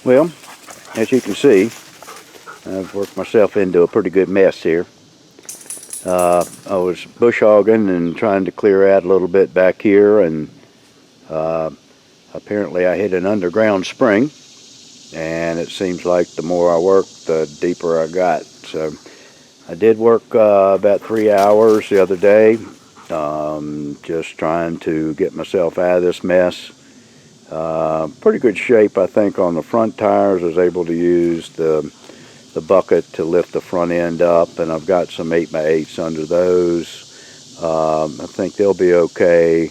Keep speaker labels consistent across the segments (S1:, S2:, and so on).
S1: Well, as you can see, I've worked myself into a pretty good mess here. I was bush hogging and trying to clear out a little bit back here, and apparently I hit an underground spring, and it seems like the more I work, the deeper I got. So I did work about 3 hours the other day, just trying to get myself out of this mess. Pretty good shape, I think, on the front tires. I was able to use the bucket to lift the front end up, and I've got some 8x8s under those. I think they'll be okay.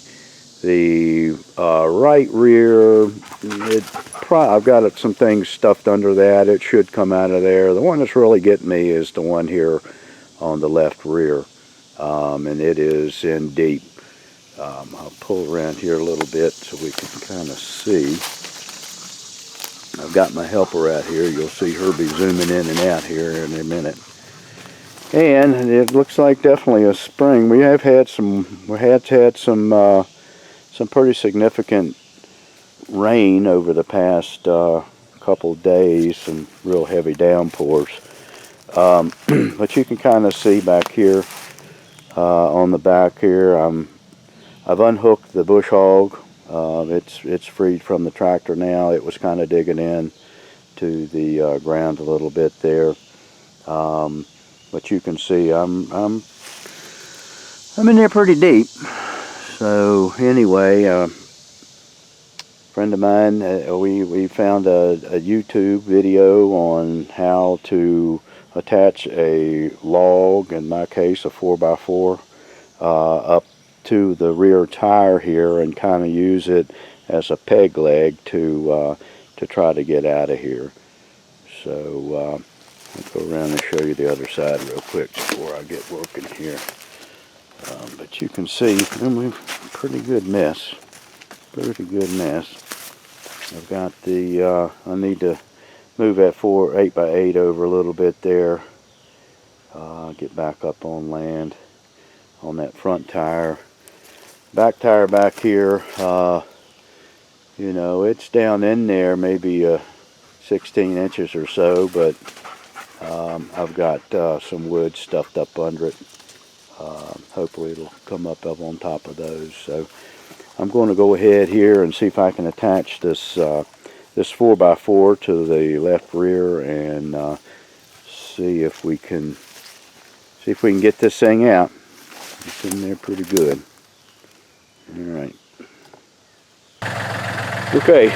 S1: The right rear, I've got some things stuffed under that. It should come out of there. The one that's really getting me is the one here on the left rear, and it is in deep. I'll pull around here a little bit so we can kind of see. I've got my helper out here. You'll see her be zooming in and out here in a minute. And it looks like definitely a spring. We have had some pretty significant rain over the past couple of days, some real heavy downpours. But you can kind of see back here on the back here, I've unhooked the bush hog. It's freed from the tractor now. It was kind of digging in to the ground a little bit there, but you can see I'm in there pretty deep. So anyway, friend of mine, we found a YouTube video on how to attach a log, in my case a 4x4, up to the rear tire here and kind of use it as a peg leg to try to get out of here. So I'll go around and show you the other side real quick before I get working here. But you can see, we've pretty good mess. Pretty good mess. I've got the, I need to move that 8x8 over a little bit there. Get back up on land on that front tire. Back tire back here, you know, it's down in there maybe 16 inches or so, but I've got some wood stuffed up under it. Hopefully it'll come up on top of those. So I'm going to go ahead here and see if I can attach this this 4x4 to the left rear and see if we can get this thing out. It's in there pretty good. All right. Okay.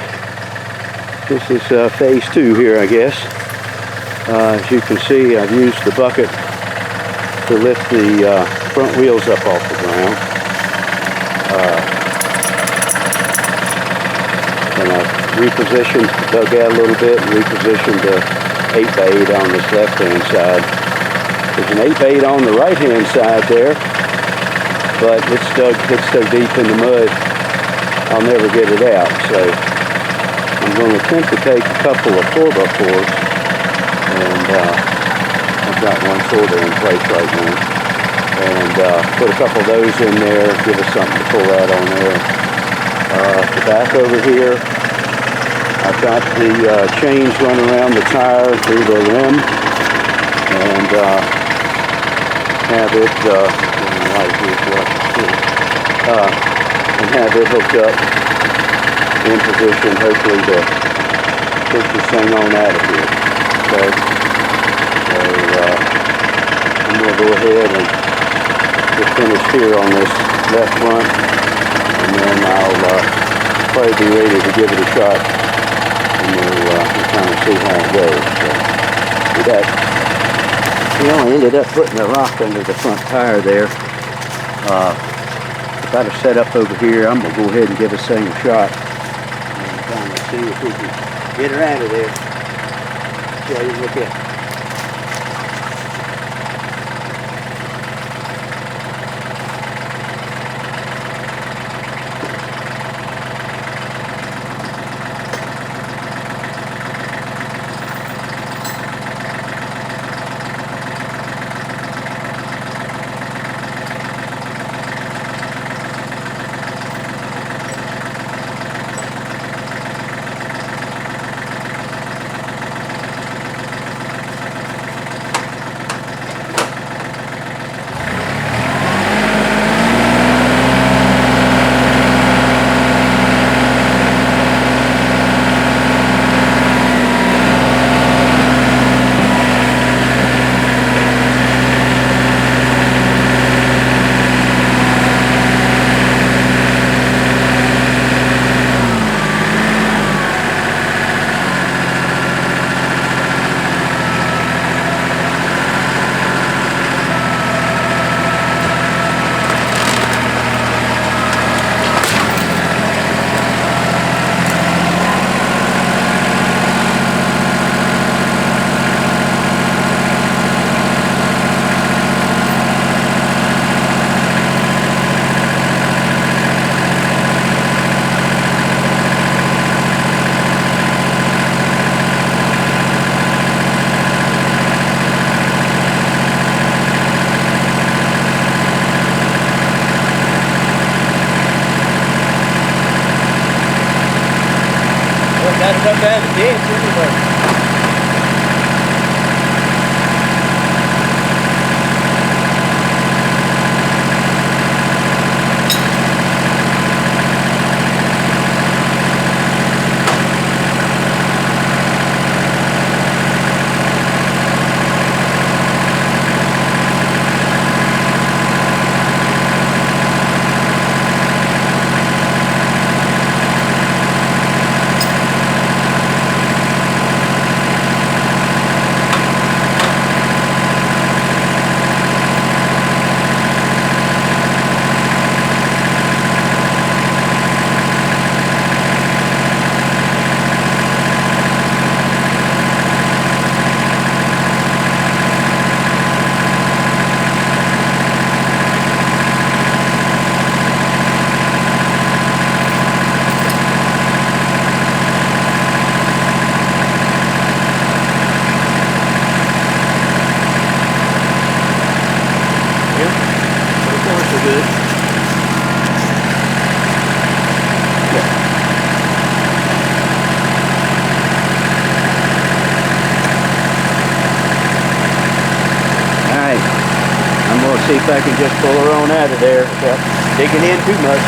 S1: This is phase 2 here, I guess. As you can see, I've used the bucket to lift the front wheels up off the ground. And I've repositioned, dug out a little bit, and repositioned the 8x8 on this left-hand side. There's an 8x8 on the right-hand side there, but it's so deep in the mud, I'll never get it out. So I'm going to attempt to take a couple of 4x4s, and I've got one sort of in place right now, and put a couple of those in there, give us something to pull out on there. The back over here, I've got the chains run around the tire through the rim, and have it hooked up in position, hopefully to push this thing on out of here. Okay, so I'm going to go ahead and get finished here on this left front, and then I'll probably be ready to give it a shot, and we'll kind of see how it goes. So, with that, we only ended up putting a rock under the front tire there. Got her set up over here. I'm going to go ahead and give this thing a shot and kind of see if we can get her out of there. See how you look at it. Got enough to have a dance anyway. Good. Alright, I'm going to see if I can just pull her on out of there without digging in too much.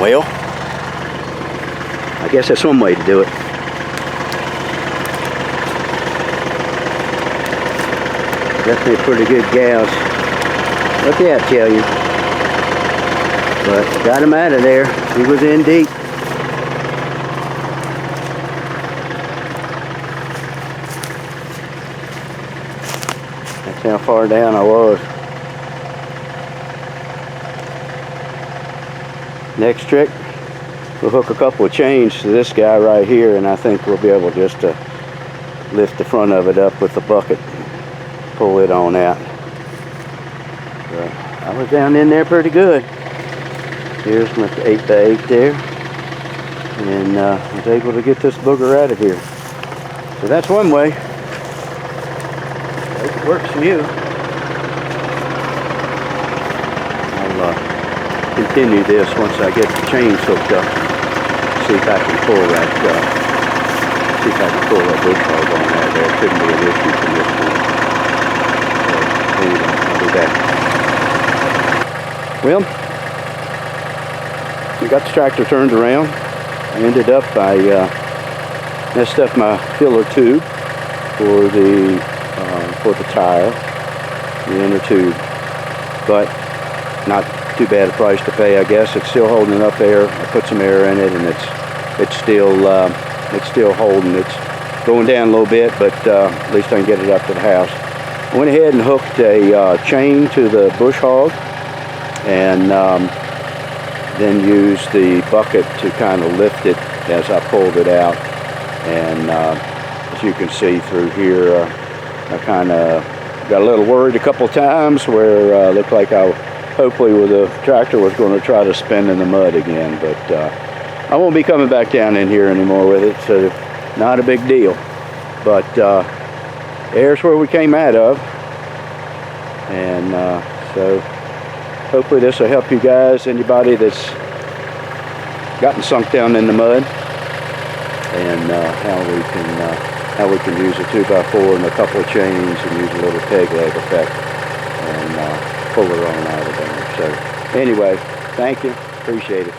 S1: Well, I guess that's one way to do it. Definitely a pretty good gas. What did I tell you? But got him out of there. He was in deep. That's how far down I was. Next trick, we'll hook a couple of chains to this guy right here, and I think we'll be able just to lift the front of it up with the bucket, pull it on out. But I was down in there pretty good. Here's my 8x8 there, and I was able to get this booger out of here. So that's one way. Hope it works for you. I'll continue this once I get the chains hooked up. See if I can pull that. See if I can pull that bush hog on out of there. It shouldn't be an issue from this point. So anyway, I'll be back. Well, we got the tractor turned around. I ended up I messed up my filler tube for the tire, the inner tube, but not too bad a price to pay, I guess. It's still holding enough air. I put some air in it, and it's still holding. It's going down a little bit, but at least I can get it up to the house. I went ahead and hooked a chain to the bush hog, and then used the bucket to kind of lift it as I pulled it out. And as you can see through here, I kind of got a little worried a couple times where it looked like hopefully the tractor was going to try to spin in the mud again, but I won't be coming back down in here anymore with it, so not a big deal. But there's where we came out of, and so hopefully this will help you guys, anybody that's gotten sunk down in the mud, and how we can use a 2x4 and a couple of chains and use a little peg leg effect and pull her on out of there. So anyway, thank you, appreciate it.